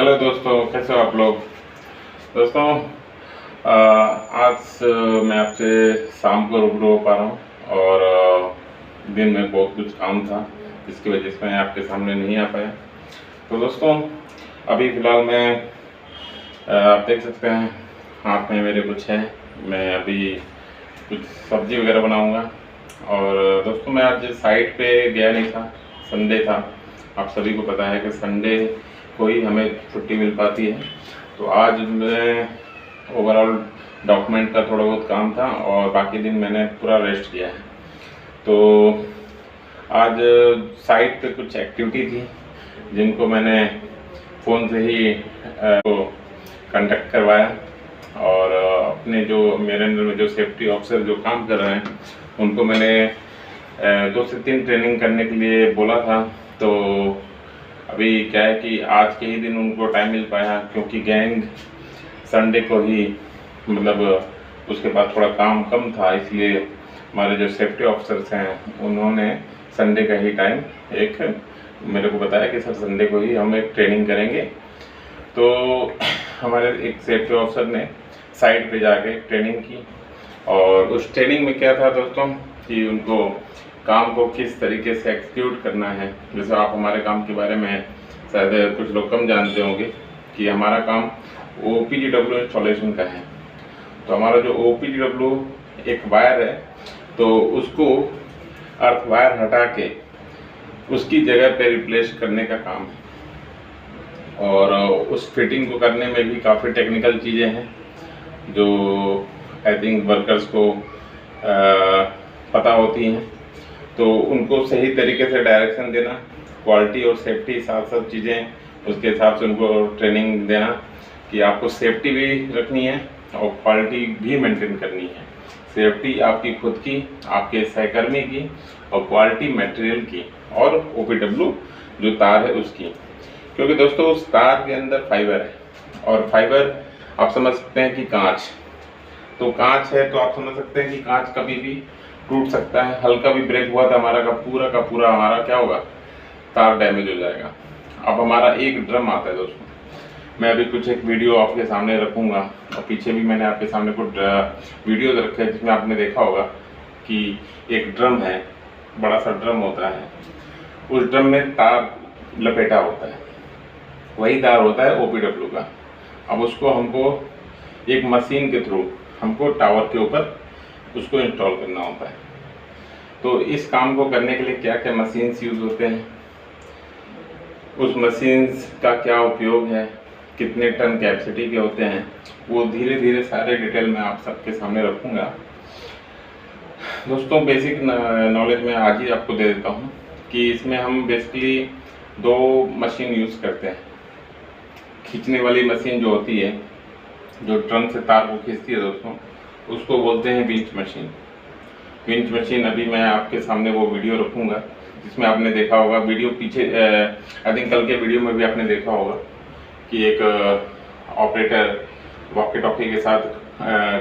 Hello दोस्तों, कैसे हो आप लोग। दोस्तों आज मैं आपसे शाम को रूबरू हो पा रहा हूँ और दिन में बहुत कुछ काम था जिसकी वजह से मैं आपके सामने नहीं आ पाया। तो दोस्तों अभी फ़िलहाल मैं आप देख सकते हैं हाथ में मेरे कुछ है। मैं अभी कुछ सब्ज़ी वगैरह बनाऊँगा। और दोस्तों मैं आज साइट पे गया नहीं था, संडे था। आप सभी को पता है कि संडे को ही हमें छुट्टी मिल पाती है। तो आज मैं ओवरऑल डॉक्यूमेंट का थोड़ा बहुत काम था और बाकी दिन मैंने पूरा रेस्ट किया है। तो आज साइट पे कुछ एक्टिविटी थी जिनको मैंने फ़ोन से ही कांटेक्ट करवाया और अपने जो मेरे अंडर में जो सेफ्टी ऑफिसर जो काम कर रहे हैं उनको मैंने 2 से 3 ट्रेनिंग करने के लिए बोला था। तो अभी क्या है कि आज के ही दिन उनको टाइम मिल पाया, क्योंकि गैंग संडे को ही मतलब उसके बाद थोड़ा काम कम था, इसलिए हमारे जो सेफ्टी ऑफिसर्स हैं उन्होंने संडे का ही टाइम एक मेरे को बताया कि सर संडे को ही हम एक ट्रेनिंग करेंगे। तो हमारे एक सेफ्टी ऑफिसर ने साइट पे जाके ट्रेनिंग की और उस ट्रेनिंग में क्या था दोस्तों कि उनको काम को किस तरीके से एक्सिक्यूट करना है। जैसे आप हमारे काम के बारे में शायद कुछ लोग कम जानते होंगे कि हमारा काम OPGW इंस्टॉलेशन का है। तो हमारा जो OPGW एक वायर है तो उसको अर्थ वायर हटा के उसकी जगह पे रिप्लेस करने का काम है। और उस फिटिंग को करने में भी काफ़ी टेक्निकल चीज़ें हैं जो आई थिंक वर्कर्स को पता होती हैं। तो उनको सही तरीके से डायरेक्शन देना, क्वालिटी और सेफ्टी साथ साथ चीज़ें उसके हिसाब से उनको ट्रेनिंग देना कि आपको सेफ्टी भी रखनी है और क्वालिटी भी मेंटेन करनी है। सेफ्टी आपकी खुद की, आपके सहकर्मी की और क्वालिटी मटेरियल की और OPW जो तार है उसकी। क्योंकि दोस्तों उस तार के अंदर फाइबर है और फाइबर आप समझ सकते हैं कि कांच, तो कांच है तो आप समझ सकते हैं कि कांच कभी भी टूट सकता है। हल्का भी ब्रेक हुआ तो हमारा का पूरा हमारा क्या होगा, तार डैमेज हो जाएगा। अब हमारा एक ड्रम आता है दोस्तों, मैं अभी कुछ एक वीडियो आपके सामने रखूँगा और पीछे भी मैंने आपके सामने कुछ वीडियोज रखे हैं जिसमें आपने देखा होगा कि एक ड्रम है, बड़ा सा ड्रम होता है, उस ड्रम में तार लपेटा होता है, वही तार होता है OPW का। अब उसको हमको एक मशीन के थ्रू हमको टावर के ऊपर उसको इंस्टॉल करना होता है। तो इस काम को करने के लिए क्या क्या मशीन्स यूज़ होते हैं, उस मशीन्स का क्या उपयोग है, कितने टन कैपेसिटी के होते हैं, वो धीरे धीरे सारे डिटेल में आप सबके सामने रखूँगा। दोस्तों बेसिक नॉलेज मैं आज ही आपको दे देता हूँ कि इसमें हम बेसिकली 2 मशीन यूज़ करते हैं। खींचने वाली मशीन जो होती है, जो ड्रम से तार को खींचती है दोस्तों, उसको बोलते हैं विंच मशीन। विंच मशीन अभी मैं आपके सामने वो वीडियो रखूँगा जिसमें आपने देखा होगा, वीडियो पीछे आई थिंक कल के वीडियो में भी आपने देखा होगा कि एक ऑपरेटर वॉकी टॉकी के साथ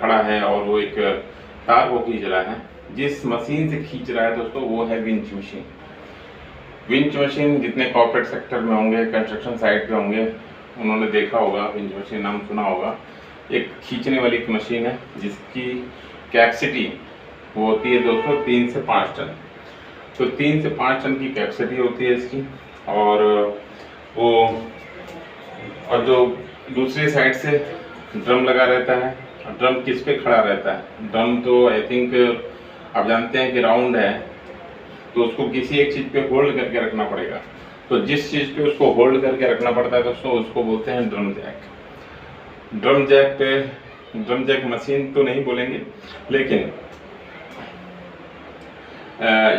खड़ा है और वो एक तार को खींच रहा है। जिस मशीन से खींच रहा है दोस्तों वो है विंच मशीन। विंच मशीन जितने कॉर्पोरेट सेक्टर में होंगे, कंस्ट्रक्शन साइट पे होंगे, उन्होंने देखा होगा, विंच मशीन नाम सुना होगा। एक खींचने वाली एक मशीन है जिसकी कैपेसिटी वो होती है दोस्तों 3 से 5 टन। तो 3 से 5 टन की कैपेसिटी होती है इसकी। और जो दूसरी साइड से ड्रम लगा रहता है। ड्रम किस पे खड़ा रहता है, ड्रम तो आई थिंक आप जानते हैं कि राउंड है, तो उसको किसी एक चीज़ पे होल्ड करके रखना पड़ेगा। तो जिस चीज़ पे उसको होल्ड करके रखना पड़ता है दोस्तों उसको बोलते हैं drum jack. Drum jack machine तो नहीं बोलेंगे, लेकिन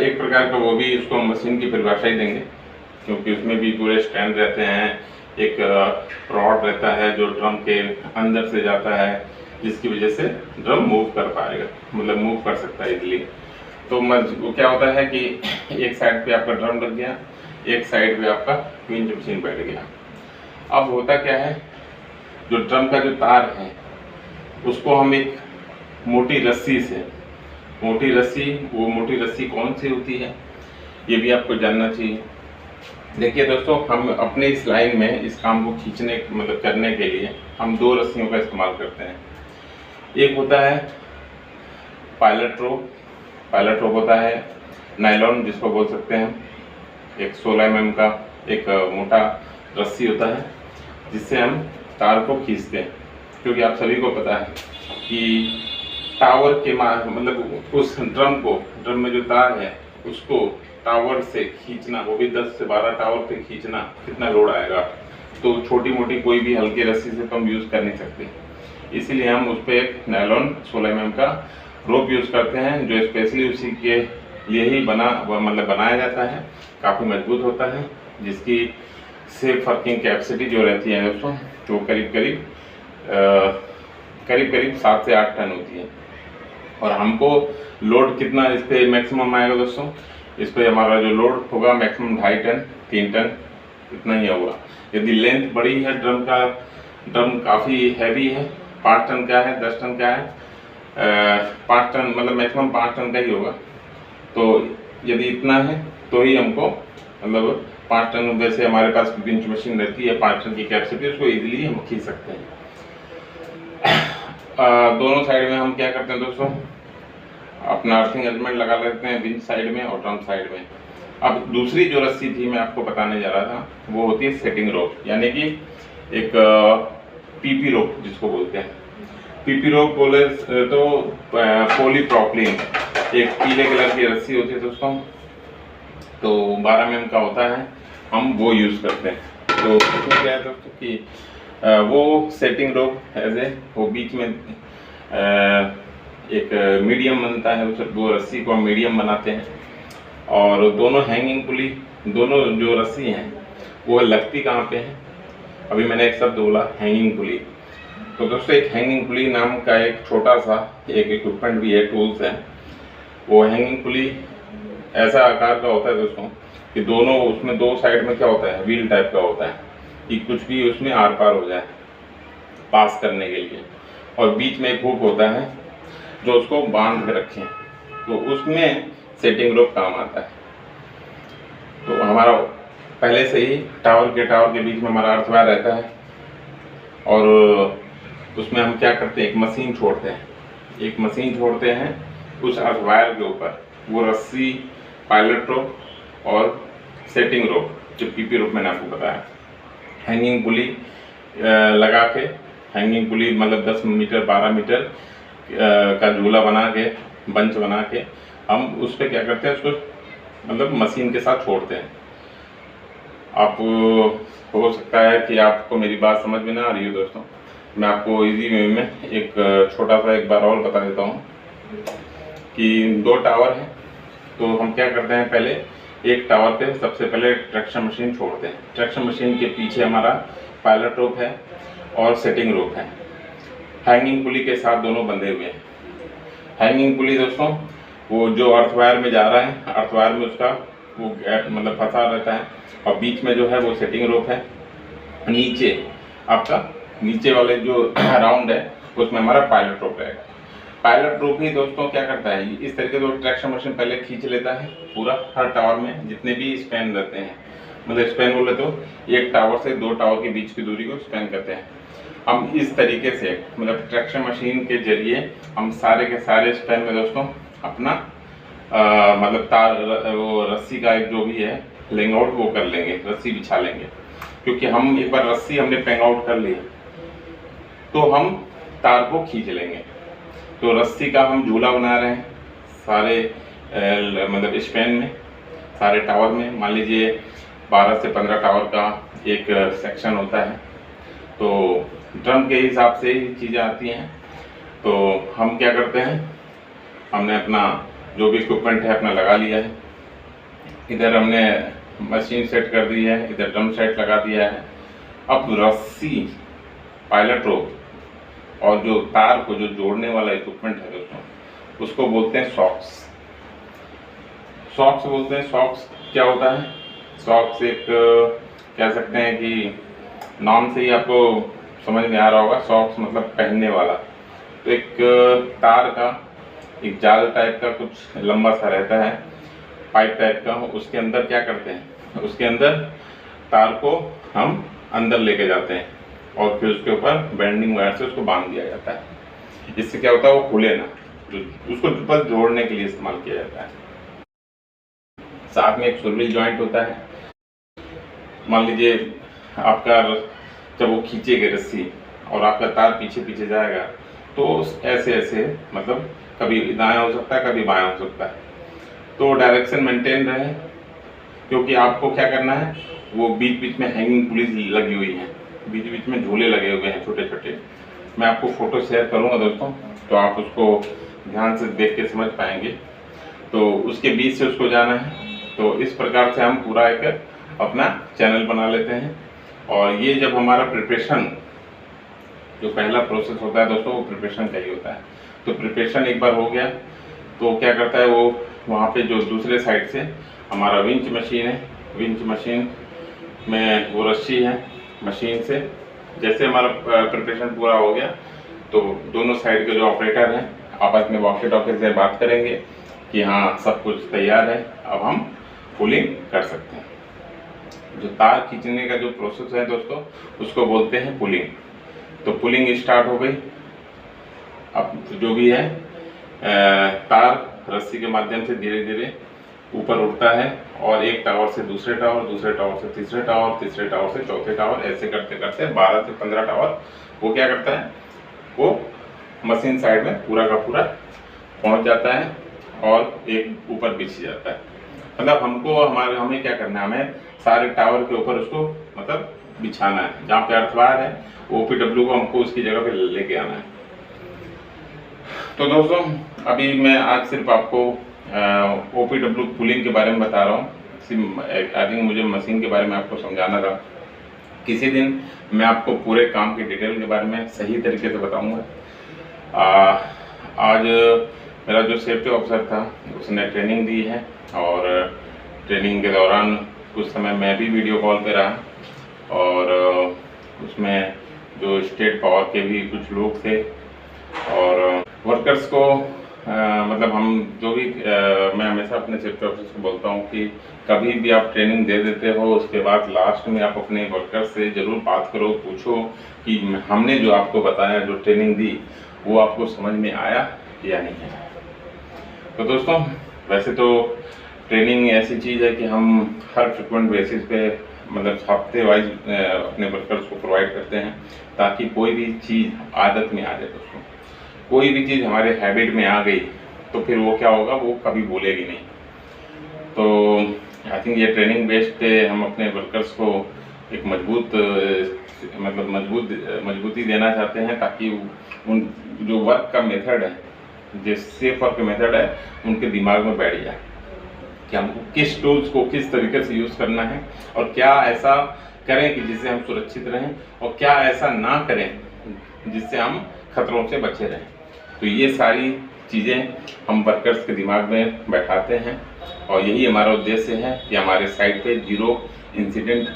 एक प्रकार का वो भी उसको मशीन की परिभाषा ही देंगे, क्योंकि उसमें भी पूरे स्टैंड रहते हैं, एक रॉड रहता है जो ड्रम के अंदर से जाता है, जिसकी वजह से ड्रम मूव कर पाएगा, मतलब मूव कर सकता है इजीली। तो वो क्या होता है कि एक साइड पे आपका ड्रम लग गया, एक साइड पे आपका विंच मशीन बैठ गया। अब होता क्या है, जो ड्रम का जो तार है उसको हम एक मोटी रस्सी से, वो मोटी रस्सी कौन सी होती है ये भी आपको जानना चाहिए। देखिए दोस्तों, हम अपने इस लाइन में इस काम को खींचने मतलब करने के लिए हम दो रस्सियों का इस्तेमाल करते हैं। एक होता है पायलट रोप। पायलट रोप होता है नायलॉन जिसको बोल सकते हैं, एक 16 mm का एक मोटा रस्सी होता है जिससे हम तार को खींचते हैं। क्योंकि आप सभी को पता है कि टावर के मतलब उस ड्रम में जो तार है उसको टावर से खींचना, वो भी 10 से 12 टावर पे खींचना, कितना लोड आएगा। तो छोटी मोटी कोई भी हल्की रस्सी से तो हम यूज़ कर नहीं सकते, इसीलिए हम उस पर एक नायलॉन 16 mm का रोप यूज़ करते हैं जो स्पेशली उसी के लिए ही बनाया जाता है। काफ़ी मजबूत होता है, जिसकी सेफ वर्किंग कैपेसिटी जो रहती है दोस्तों वो करीब 7 से 8 टन होती है। और हमको लोड कितना इस पर मैक्सिमम आएगा दोस्तों, इस पर हमारा जो लोड होगा मैक्सिमम 2.5 टन 3 टन इतना ही होगा। यदि लेंथ बड़ी है ड्रम काफ़ी हैवी है, 5 टन का है, 10 टन का है, 5 टन मतलब मैक्सिमम 5 टन का ही होगा। तो यदि इतना है तो ही हमको मतलब 5 टन, वैसे हमारे पास विंच मशीन रहती है 5 टन की कैपेसिटी, उसको इजीली हम खींच सकते हैं। दोनों साइड में हम क्या करते हैं दोस्तों, अपना अर्थिंग एलिमेंट लगा लेते हैं विंच साइड में और ड्रम साइड में। अब दूसरी जो रस्सी थी मैं आपको बताने जा रहा था वो होती है सेटिंग रोप, यानी कि एक पीपी रोप जिसको बोलते हैं। पीपी रोप बोले तो पॉलीप्रोपिलीन, एक पीले कलर की रस्सी होती है दोस्तों, तो 12 mm का होता है, हम वो यूज़ करते हैं। तो इसमें क्या है दोस्तों कि वो सेटिंग रोप ऐसे वो बीच में एक मीडियम बनता है, वो रस्सी को हम मीडियम बनाते हैं। और दोनों हैंगिंग पुली, दोनों जो रस्सी हैं वो लगती कहाँ पे है, अभी मैंने एक शब्द बोला हैंगिंग पुली। तो दोस्तों एक हैंगिंग पुली नाम का एक छोटा सा एक इक्विपमेंट भी है, टूल्स है। वो हैंगिंग पुली ऐसा आकार का होता है दोस्तों कि दोनों उसमें दो साइड में क्या होता है, व्हील टाइप का होता है कि कुछ भी उसमें आर पार हो जाए पास करने के लिए। और बीच में एक हुक होता है जो उसको बांध के रखें, तो उसमें सेटिंग रोप काम आता है। तो हमारा पहले से ही टावर के बीच में हमारा अर्थ वायर रहता है, और उसमें हम क्या करते हैं, एक मशीन छोड़ते हैं उस अर्थ वायर के ऊपर। वो रस्सी, पायलट रोप और सेटिंग रोप, जो पीपी रोप मैंने आपको बताया, हैंगिंग पुली लगा के, हैंगिंग पुली मतलब 10 मीटर 12 मीटर का झूला बना के, बंच बना के हम उस पर क्या करते हैं, उसको मतलब मशीन के साथ छोड़ते हैं। आप हो सकता है कि आपको मेरी बात समझ में ना आ रही हो दोस्तों, मैं आपको इजी वे में एक छोटा सा एक बार और बता देता हूँ कि 2 टावर हैं। तो हम क्या करते हैं, पहले एक टावर पे सबसे पहले ट्रैक्शन मशीन छोड़ते हैं। ट्रैक्शन मशीन के पीछे हमारा पायलट रोप है और सेटिंग रोप है, हैंगिंग पुली के साथ दोनों बंधे हुए हैं। हैंगिंग पुली दोस्तों वो जो अर्थ वायर में जा रहा है, अर्थ वायर में उसका वो गैप मतलब फंसा रहता है, और बीच में जो है वो सेटिंग रोप है। नीचे आपका नीचे वाले जो राउंड है उसमें हमारा पायलट रोप रहेगा। पायलट रोप ही दोस्तों क्या करता है, इस तरीके से ट्रैक्शन मशीन पहले खींच लेता है पूरा, हर टावर में जितने भी स्पैन रहते हैं, मतलब स्पैन बोले तो एक टावर से 2 टावर के बीच की दूरी को स्पैन करते हैं। हम इस तरीके से मतलब ट्रैक्शन मशीन के जरिए हम सारे के सारे स्पैन में दोस्तों अपना मतलब तार वो रस्सी का एक जो भी है लेंग आउट वो कर लेंगे, रस्सी बिछा लेंगे। क्योंकि हम एक बार रस्सी हमने पेंग आउट कर ली तो हम तार को खींच लेंगे। तो रस्सी का हम झूला बना रहे हैं सारे मतलब स्पैन में, सारे टावर में। मान लीजिए 12 से 15 टावर का एक सेक्शन होता है, तो ड्रम के हिसाब से ही चीज़ें आती हैं। तो हम क्या करते हैं, हमने अपना जो भी इक्विपमेंट है अपना लगा लिया है, इधर हमने मशीन सेट कर दी है, इधर ड्रम सेट लगा दिया है। अब रस्सी, पायलट रोप और जो तार को जो जोड़ने वाला इक्विपमेंट है दोस्तों उसको बोलते हैं सॉक्स। सॉक्स बोलते हैं। सॉक्स क्या होता है, सॉक्स एक कह सकते हैं कि नाम से ही आपको समझ में आ रहा होगा, सॉक्स मतलब पहनने वाला। तो एक तार का एक जाल टाइप का कुछ लंबा सा रहता है, पाइप टाइप का, उसके अंदर क्या करते हैं उसके अंदर तार को हम अंदर लेके जाते हैं और फिर उसके ऊपर बेंडिंग वायर से उसको बांध दिया जाता है। इससे क्या होता है, वो खुले ना, उसको बस जोड़ने के लिए इस्तेमाल किया जाता है। साथ में एक स्विvel जॉइंट होता है। मान लीजिए आपका जब वो खींचेगी रस्सी और आपका तार पीछे पीछे जाएगा तो ऐसे ऐसे मतलब कभी दायां हो सकता है, कभी बायां हो सकता है, तो डायरेक्शन मेंटेन रहे। क्योंकि आपको क्या करना है, वो बीच बीच में हैंगिंग पुलिस लगी हुई है, बीच बीच में झूले लगे हुए हैं छोटे छोटे। मैं आपको फ़ोटो शेयर करूंगा दोस्तों, तो आप उसको ध्यान से देख के समझ पाएंगे। तो उसके बीच से उसको जाना है। तो इस प्रकार से हम पूरा एक अपना चैनल बना लेते हैं। और ये जब हमारा प्रिपरेशन, जो पहला प्रोसेस होता है दोस्तों, वो प्रिपरेशन का ही होता है। तो प्रिपरेशन एक बार हो गया तो क्या करता है, वो वहाँ पे जो दूसरे साइड से हमारा विंच मशीन है, विंच मशीन में वो रस्सी है, मशीन से जैसे हमारा प्रिपरेशन पूरा हो गया तो दोनों साइड के जो ऑपरेटर हैं आपस में वॉकी टॉकी से बात करेंगे कि हाँ सब कुछ तैयार है, अब हम पुलिंग कर सकते हैं। जो तार खींचने का जो प्रोसेस है दोस्तों, उसको बोलते हैं पुलिंग। तो पुलिंग स्टार्ट हो गई। अब जो भी है तार रस्सी के माध्यम से धीरे धीरे ऊपर उठता है और एक टावर से दूसरे टावर, दूसरे टावर से तीसरे टावर, तीसरे टावर से चौथे टावर, ऐसे करते करते 12 से 15 टावर वो क्या करता है, वो मशीन साइड में पूरा का पूरा पहुंच जाता है और एक ऊपर बिछ जाता है। मतलब हमें क्या करना है, हमें सारे टावर के ऊपर उसको मतलब बिछाना है। जहाँ पे अर्थवार है OPW को हमको उसकी जगह पे लेके आना है। तो दोस्तों अभी मैं आज सिर्फ आपको OPW पुलिंग के बारे में बता रहा हूँ। आई थिंक मुझे मशीन के बारे में आपको समझाना था। किसी दिन मैं आपको पूरे काम की डिटेल के बारे में सही तरीके से बताऊँगा। आज मेरा जो सेफ्टी ऑफिसर था उसने ट्रेनिंग दी है और ट्रेनिंग के दौरान कुछ समय मैं भी वीडियो कॉल पे रहा और उसमें जो स्टेट पावर के भी कुछ लोग थे और वर्कर्स को मतलब हम जो भी मैं हमेशा अपने सेफ्टी ऑफिसर को बोलता हूँ कि कभी भी आप ट्रेनिंग दे देते हो उसके बाद लास्ट में आप अपने वर्कर्स से ज़रूर बात करो, पूछो कि हमने जो आपको बताया, जो ट्रेनिंग दी, वो आपको समझ में आया या नहीं है। तो दोस्तों वैसे तो ट्रेनिंग ऐसी चीज़ है कि हम हर फ्रिक्वेंट बेसिस पे मतलब हफ्ते वाइज अपने वर्कर्स को प्रोवाइड करते हैं ताकि कोई भी चीज़ आदत में आ जाए। दोस्तों कोई भी चीज़ हमारे हैबिट में आ गई तो फिर वो क्या होगा, वो कभी भूलेगी नहीं। तो आई थिंक ये ट्रेनिंग बेस पे हम अपने वर्कर्स को एक मजबूती देना चाहते हैं ताकि उन जो वर्क का मेथड है, जो सेफ वर्क मेथड है, उनके दिमाग में बैठ जाए कि हमको किस टूल्स को किस तरीके से यूज़ करना है और क्या ऐसा करें कि जिससे हम सुरक्षित रहें और क्या ऐसा ना करें जिससे हम खतरों से बचे रहें। तो ये सारी चीज़ें हम वर्कर्स के दिमाग में बैठाते हैं और यही हमारा उद्देश्य है कि हमारे साइट पे जीरो इंसिडेंट,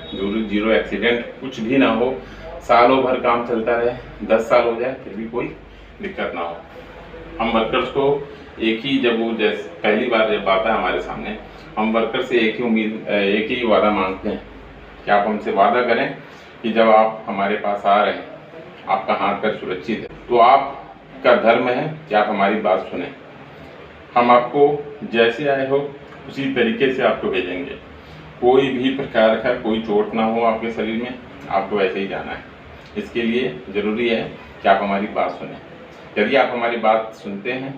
जीरो एक्सीडेंट कुछ भी ना हो, सालों भर काम चलता रहे, 10 साल हो जाए फिर भी कोई दिक्कत ना हो। हम वर्कर्स को एक ही, जब वो जैसे पहली बार जब आता है हमारे सामने, हम वर्कर से एक ही वादा मांगते हैं कि आप हमसे वादा करें कि जब आप हमारे पास आ रहे हैं, आपका हाथ पैर सुरक्षित है, तो आपका धर्म है कि आप हमारी बात सुने। हम आपको जैसे आए हो उसी तरीके से आपको भेजेंगे। कोई भी प्रकार का कोई चोट ना हो आपके शरीर में, आपको ऐसे ही जाना है। इसके लिए ज़रूरी है कि आप हमारी बात सुने। यदि आप हमारी बात सुनते हैं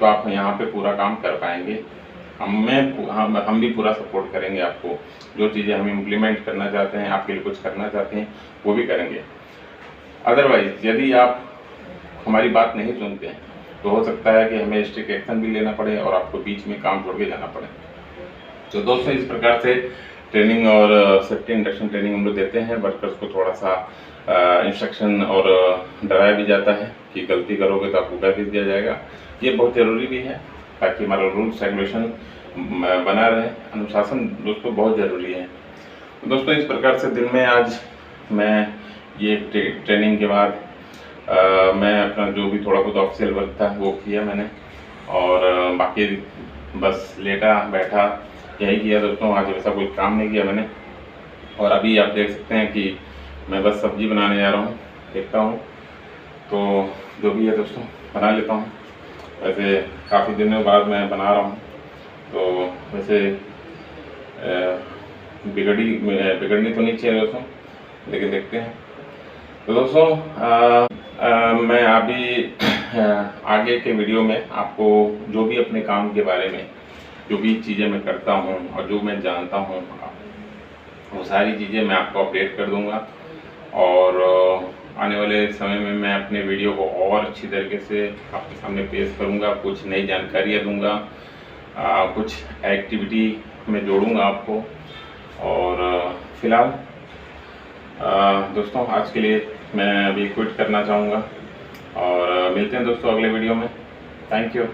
तो आप यहाँ पे पूरा काम कर पाएंगे। हम भी पूरा सपोर्ट करेंगे आपको। जो चीज़ें हम इम्प्लीमेंट करना चाहते हैं, आपके लिए कुछ करना चाहते हैं, वो भी करेंगे। अदरवाइज यदि आप हमारी बात नहीं सुनते हैं तो हो सकता है कि हमें स्ट्रिक्ट एक्शन भी लेना पड़े और आपको बीच में काम छोड़ के जाना पड़े। तो दोस्तों इस प्रकार से ट्रेनिंग और सेफ्टी इंडक्शन ट्रेनिंग हम लोग देते हैं। वर्कर्स को थोड़ा सा इंस्ट्रक्शन और डराया भी जाता है कि गलती करोगे तो आपको डर भी दिया जाएगा। ये बहुत ज़रूरी भी है ताकि हमारा रूल्स रेगुलेशन बना रहे। अनुशासन दोस्तों बहुत ज़रूरी है। दोस्तों इस प्रकार से दिन में आज मैं ये ट्रेनिंग के बाद मैं अपना जो भी थोड़ा बहुत ऑफिशियल वर्क था वो किया मैंने और बाकी बस लेटा बैठा यही किया दोस्तों, आज वैसा कोई काम नहीं किया मैंने। और अभी आप देख सकते हैं कि मैं बस सब्ज़ी बनाने जा रहा हूँ, देखता हूँ तो जो भी है दोस्तों बना लेता हूँ। वैसे काफ़ी दिनों बाद मैं बना रहा हूँ, तो वैसे बिगड़नी तो नहीं चाहिए दोस्तों, लेकिन देखते हैं। तो दोस्तों मैं अभी आगे के वीडियो में आपको जो भी अपने काम के बारे में जो भी चीज़ें मैं करता हूँ और जो मैं जानता हूँ वो सारी चीज़ें मैं आपको अपडेट कर दूँगा। और आने वाले समय में मैं अपने वीडियो को और अच्छी तरीके से आपके सामने पेश करूँगा, कुछ नई जानकारियाँ दूँगा, कुछ एक्टिविटी में जोड़ूँगा आपको। और फिलहाल दोस्तों आज के लिए मैं अभी क्विट करना चाहूँगा और मिलते हैं दोस्तों अगले वीडियो में। Thank you.